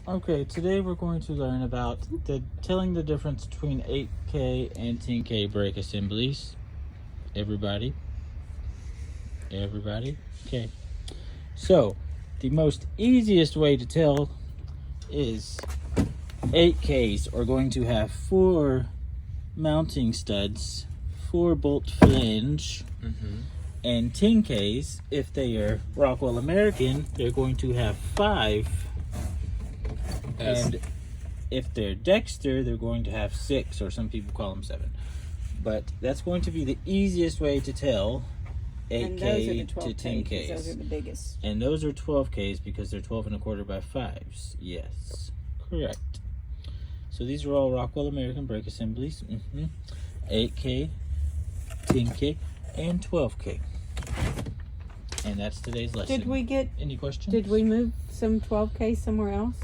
Okay, today we're going to learn about telling the difference between 8K and 10K brake assemblies. Everybody? Okay. So, the most easiest way to tell is 8Ks are going to have 4 mounting studs, 4 bolt flange, and 10Ks, if they are Rockwell American, they're going to have 5. And if they're Dexter, they're going to have 6, or some people call them 7. But that's going to be the easiest way to tell 8K to 10Ks. Those are the biggest. And those are 12Ks because they're 12 1/4 by 5s. Yes, correct. So these are all Rockwell American brake assemblies. 8K, 10K, and 12K. And that's today's lesson. Did we get? Any questions? Did we move some 12K somewhere else?